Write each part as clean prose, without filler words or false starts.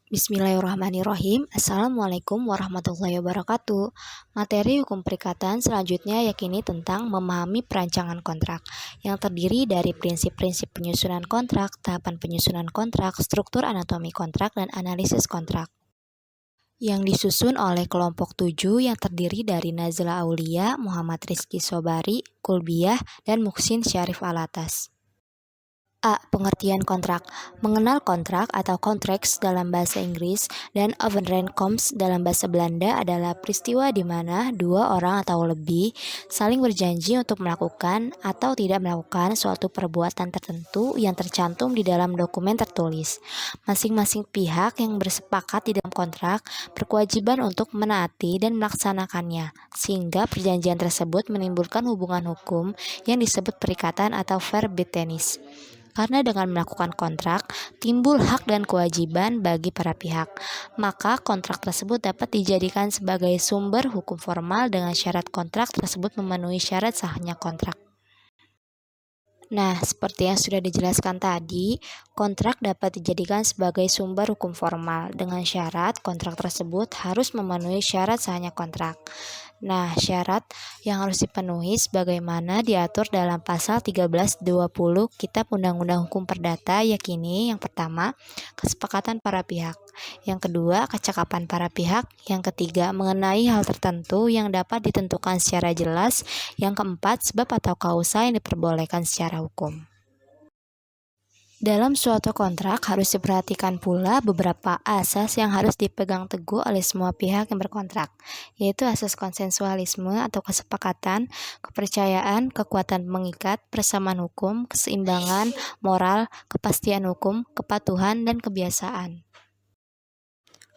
Bismillahirrahmanirrahim. Assalamualaikum warahmatullahi wabarakatuh. Materi hukum perikatan selanjutnya yakini tentang memahami perancangan kontrak, yang terdiri dari prinsip-prinsip penyusunan kontrak, tahapan penyusunan kontrak, struktur anatomi kontrak, dan analisis kontrak. Yang disusun oleh kelompok 7 yang terdiri dari Nazla Aulia, Muhammad Rizky Sobari, Kulbiyah, dan Muhsin Syarif Alatas. A. Pengertian kontrak. Mengenal kontrak atau contracts dalam bahasa Inggris dan overeenkomst dalam bahasa Belanda adalah peristiwa di mana dua orang atau lebih saling berjanji untuk melakukan atau tidak melakukan suatu perbuatan tertentu yang tercantum di dalam dokumen tertulis. Masing-masing pihak yang bersepakat di dalam kontrak berkewajiban untuk menaati dan melaksanakannya, sehingga perjanjian tersebut menimbulkan hubungan hukum yang disebut perikatan atau verbindtenis. Karena dengan melakukan kontrak, timbul hak dan kewajiban bagi para pihak, maka kontrak tersebut dapat dijadikan sebagai sumber hukum formal dengan syarat kontrak tersebut memenuhi syarat sahnya kontrak. Nah, seperti yang sudah dijelaskan tadi, kontrak dapat dijadikan sebagai sumber hukum formal dengan syarat kontrak tersebut harus memenuhi syarat sahnya kontrak. Nah, syarat yang harus dipenuhi sebagaimana diatur dalam pasal 1320 Kitab Undang-Undang Hukum Perdata yakini yang pertama, kesepakatan para pihak. Yang kedua, kecakapan para pihak. Yang ketiga, mengenai hal tertentu yang dapat ditentukan secara jelas. Yang keempat, sebab atau kausa yang diperbolehkan secara hukum. Dalam suatu kontrak harus diperhatikan pula beberapa asas yang harus dipegang teguh oleh semua pihak yang berkontrak, yaitu asas konsensualisme atau kesepakatan, kepercayaan, kekuatan mengikat, persamaan hukum, keseimbangan, moral, kepastian hukum, kepatuhan, dan kebiasaan.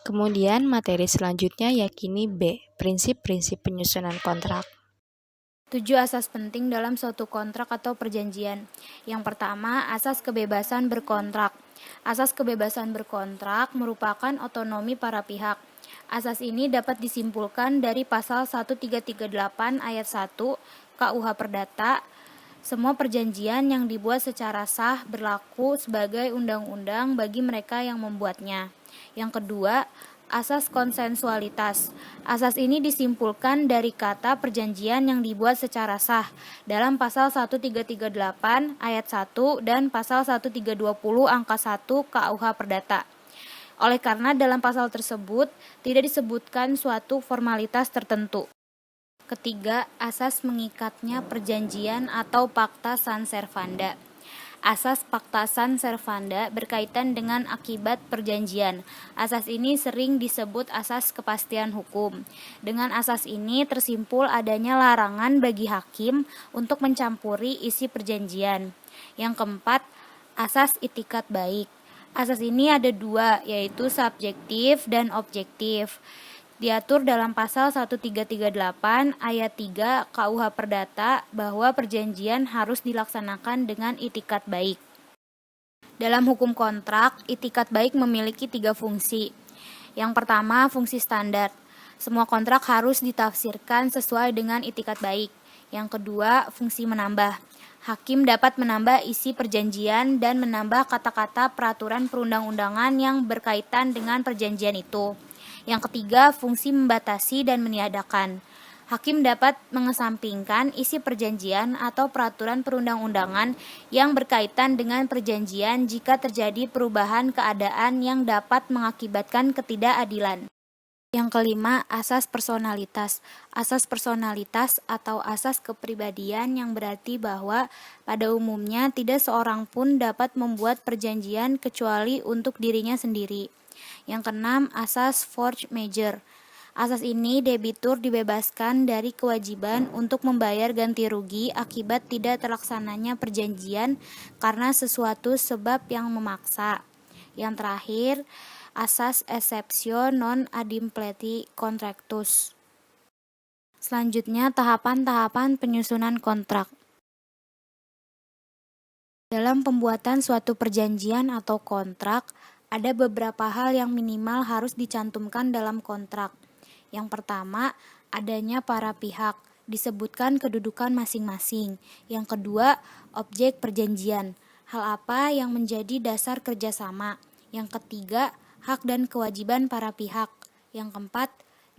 Kemudian materi selanjutnya yakini B. Prinsip-prinsip penyusunan kontrak. 7 asas penting dalam suatu kontrak atau perjanjian. Yang pertama, asas kebebasan berkontrak. Asas kebebasan berkontrak merupakan otonomi para pihak. Asas ini dapat disimpulkan dari pasal 1338 ayat 1 KUH Perdata. Semua perjanjian yang dibuat secara sah berlaku sebagai undang-undang bagi mereka yang membuatnya. Yang kedua, asas konsensualitas. Asas ini disimpulkan dari kata perjanjian yang dibuat secara sah dalam pasal 1338 ayat 1 dan pasal 1320 angka 1 KUH Perdata. Oleh karena dalam pasal tersebut tidak disebutkan suatu formalitas tertentu. Ketiga, asas mengikatnya perjanjian atau Pacta Sunt Servanda. Asas Pacta Sunt Servanda berkaitan dengan akibat perjanjian. Asas ini sering disebut asas kepastian hukum. Dengan asas ini tersimpul adanya larangan bagi hakim untuk mencampuri isi perjanjian. Yang keempat, asas itikat baik. Asas ini ada dua, yaitu subjektif dan objektif. Diatur dalam pasal 1338 ayat 3 KUH Perdata bahwa perjanjian harus dilaksanakan dengan itikat baik. Dalam hukum kontrak, itikat baik memiliki 3 fungsi. Yang pertama, fungsi standar. Semua kontrak harus ditafsirkan sesuai dengan itikat baik. Yang kedua, fungsi menambah. Hakim dapat menambah isi perjanjian dan menambah kata-kata peraturan perundang-undangan yang berkaitan dengan perjanjian itu. Yang ketiga, fungsi membatasi dan meniadakan. Hakim dapat mengesampingkan isi perjanjian atau peraturan perundang-undangan yang berkaitan dengan perjanjian jika terjadi perubahan keadaan yang dapat mengakibatkan ketidakadilan. Yang kelima, asas personalitas. Asas personalitas atau asas kepribadian yang berarti bahwa pada umumnya tidak seorang pun dapat membuat perjanjian kecuali untuk dirinya sendiri. Yang keenam, asas force majeure. Asas ini debitur dibebaskan dari kewajiban untuk membayar ganti rugi akibat tidak terlaksananya perjanjian karena sesuatu sebab yang memaksa. Yang terakhir, asas exceptio non adimpleti contractus. Selanjutnya, tahapan-tahapan penyusunan kontrak. Dalam pembuatan suatu perjanjian atau kontrak, ada beberapa hal yang minimal harus dicantumkan dalam kontrak. Yang pertama, adanya para pihak, disebutkan kedudukan masing-masing. Yang kedua, objek perjanjian, hal apa yang menjadi dasar kerjasama. Yang ketiga, hak dan kewajiban para pihak. Yang keempat,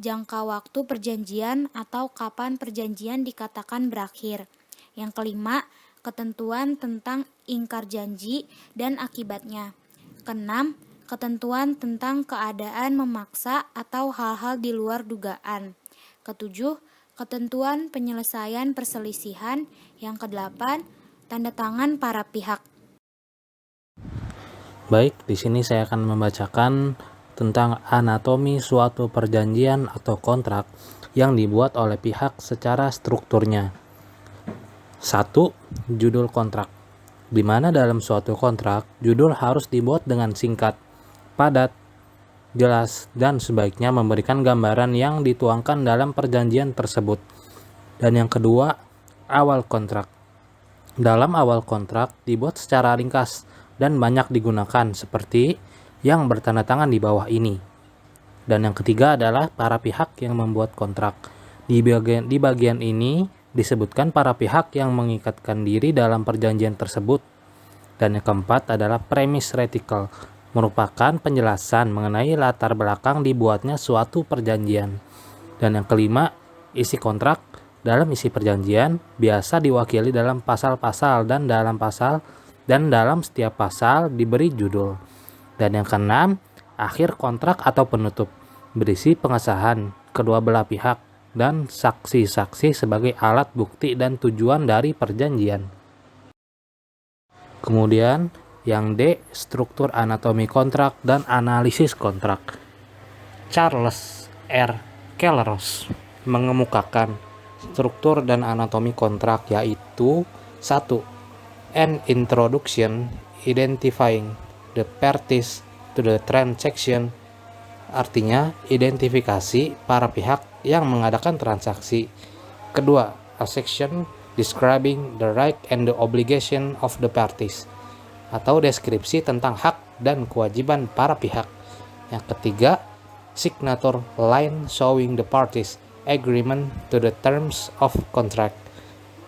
jangka waktu perjanjian atau kapan perjanjian dikatakan berakhir. Yang kelima, ketentuan tentang ingkar janji dan akibatnya. Keenam, ketentuan tentang keadaan memaksa atau hal-hal di luar dugaan. Ketujuh, ketentuan penyelesaian perselisihan. Yang kedelapan, tanda tangan para pihak. Baik, di sini saya akan membacakan tentang anatomi suatu perjanjian atau kontrak yang dibuat oleh pihak secara strukturnya. 1. Judul kontrak. Di mana dalam suatu kontrak, judul harus dibuat dengan singkat, padat, jelas, dan sebaiknya memberikan gambaran yang dituangkan dalam perjanjian tersebut. Dan yang kedua, awal kontrak. Dalam awal kontrak dibuat secara ringkas dan banyak digunakan seperti yang bertanda tangan di bawah ini. Dan yang ketiga adalah para pihak yang membuat kontrak. Di bagian ini disebutkan para pihak yang mengikatkan diri dalam perjanjian tersebut. Dan yang keempat adalah premis reticle, merupakan penjelasan mengenai latar belakang dibuatnya suatu perjanjian. Dan yang kelima, isi kontrak. Dalam isi perjanjian biasa diwakili dalam pasal-pasal dan dalam setiap pasal diberi judul. Dan yang keenam, akhir kontrak atau penutup, berisi pengesahan kedua belah pihak dan saksi-saksi sebagai alat bukti dan tujuan dari perjanjian. Kemudian yang D, struktur anatomi kontrak dan analisis kontrak. Charles R. Kelleros mengemukakan struktur dan anatomi kontrak, yaitu 1. An introduction identifying the parties to the transaction, artinya identifikasi para pihak yang mengadakan transaksi. Kedua, a section describing the right and the obligation of the parties, atau deskripsi tentang hak dan kewajiban para pihak. Yang ketiga, signature line showing the parties agreement to the terms of contract,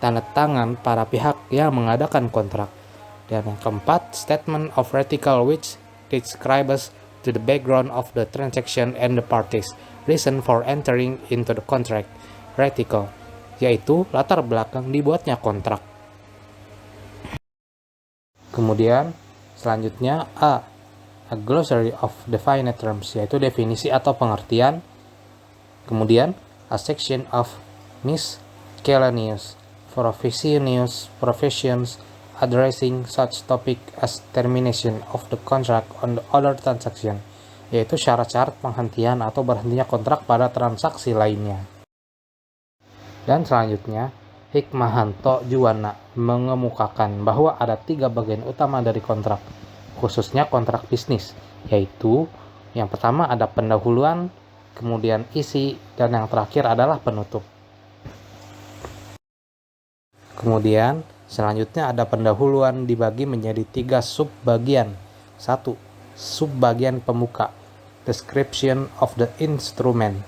tanda tangan para pihak yang mengadakan kontrak. Dan yang keempat, statement of reticle which describes to the background of the transaction and the parties reason for entering into the contract. Reticle, yaitu latar belakang dibuatnya kontrak. Kemudian selanjutnya A glossary of defined terms, yaitu definisi atau pengertian. Kemudian a section of miscellaneous professions addressing such topic as termination of the contract on the other transaction, yaitu syarat-syarat penghentian atau berhentinya kontrak pada transaksi lainnya. Dan selanjutnya, Hikmahanto Juwana mengemukakan bahwa ada 3 bagian utama dari kontrak, khususnya kontrak bisnis, yaitu yang pertama ada pendahuluan, kemudian isi, dan yang terakhir adalah penutup. Kemudian selanjutnya ada pendahuluan dibagi menjadi 3 subbagian. 1. Subbagian pemuka, description of the instrument,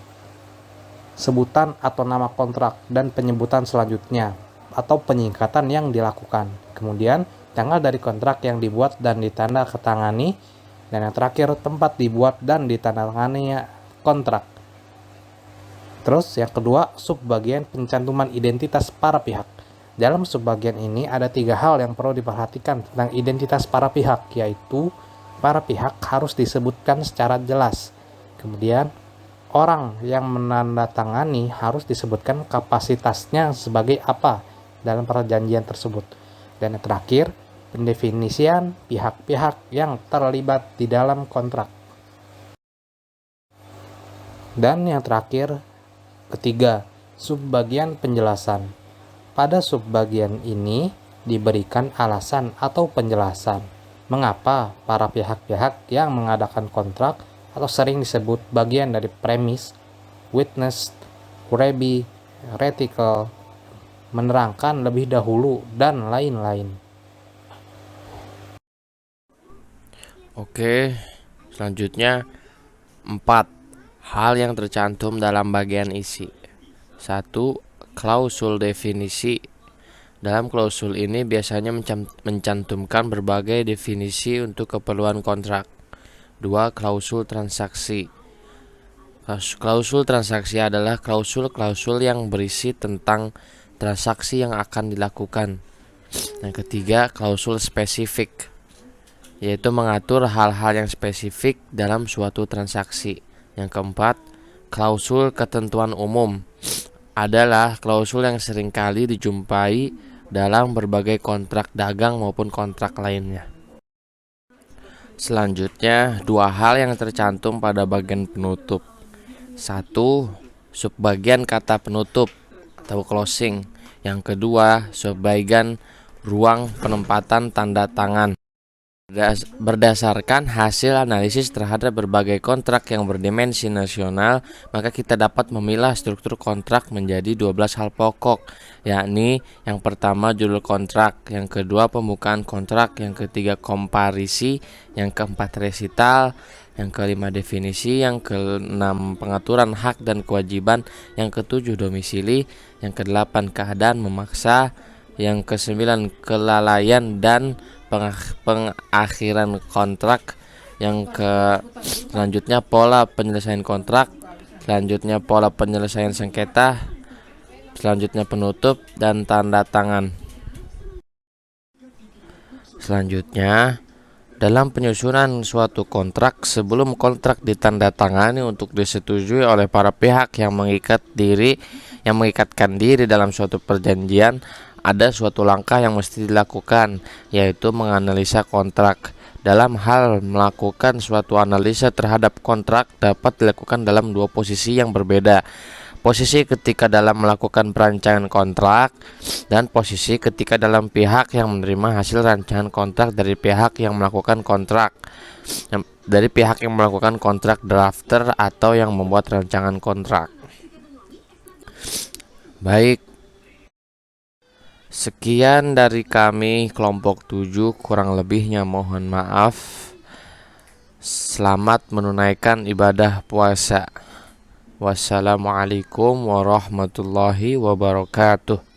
sebutan atau nama kontrak dan penyebutan selanjutnya atau penyingkatan yang dilakukan. Kemudian tanggal dari kontrak yang dibuat dan ditandatangani, dan yang terakhir tempat dibuat dan ditandatangani kontrak. Terus yang kedua, subbagian pencantuman identitas para pihak. Dalam subbagian ini ada 3 hal yang perlu diperhatikan tentang identitas para pihak, yaitu para pihak harus disebutkan secara jelas. Kemudian orang yang menandatangani harus disebutkan kapasitasnya sebagai apa dalam perjanjian tersebut. Dan yang terakhir, pendefinisian pihak-pihak yang terlibat di dalam kontrak. Dan yang terakhir, ketiga, subbagian penjelasan. Pada subbagian ini diberikan alasan atau penjelasan mengapa para pihak-pihak yang mengadakan kontrak atau sering disebut bagian dari premis, witness, rebi, reticle, menerangkan lebih dahulu, dan lain-lain. Oke, selanjutnya 4. Hal yang tercantum dalam bagian isi. 1. Klausul definisi. Dalam klausul ini biasanya mencantumkan berbagai definisi untuk keperluan kontrak. 2. Klausul transaksi. Klausul transaksi adalah klausul-klausul yang berisi tentang transaksi yang akan dilakukan. Yang ketiga, klausul spesifik, yaitu mengatur hal-hal yang spesifik dalam suatu transaksi. Yang keempat, klausul ketentuan umum adalah klausul yang seringkali dijumpai dalam berbagai kontrak dagang maupun kontrak lainnya. Selanjutnya, dua hal yang tercantum pada bagian penutup. 1. Subbagian kata penutup atau closing. Yang kedua, subbagian ruang penempatan tanda tangan. Berdasarkan hasil analisis terhadap berbagai kontrak yang berdimensi nasional, maka kita dapat memilah struktur kontrak menjadi 12 hal pokok, yakni yang pertama judul kontrak, yang kedua pembukaan kontrak, yang ketiga komparisi, yang keempat resital, yang kelima definisi, yang keenam pengaturan hak dan kewajiban, yang ketujuh domisili, yang kedelapan keadaan memaksa, yang kesembilan kelalaian dan pengakhiran kontrak, yang selanjutnya pola penyelesaian kontrak, selanjutnya pola penyelesaian sengketa, selanjutnya penutup dan tanda tangan. Selanjutnya, dalam penyusunan suatu kontrak, sebelum kontrak ditandatangani untuk disetujui oleh para pihak yang mengikatkan diri dalam suatu perjanjian, ada suatu langkah yang mesti dilakukan, yaitu menganalisa kontrak. Dalam hal melakukan suatu analisa terhadap kontrak dapat dilakukan dalam dua posisi yang berbeda. Posisi ketika dalam melakukan perancangan kontrak dan posisi ketika dalam pihak yang menerima hasil rancangan kontrak dari pihak yang melakukan kontrak. Dari pihak yang melakukan kontrak drafter atau yang membuat rancangan kontrak. Baik. Sekian dari kami kelompok 7, kurang lebihnya mohon maaf. Selamat menunaikan ibadah puasa. Wassalamualaikum warahmatullahi wabarakatuh.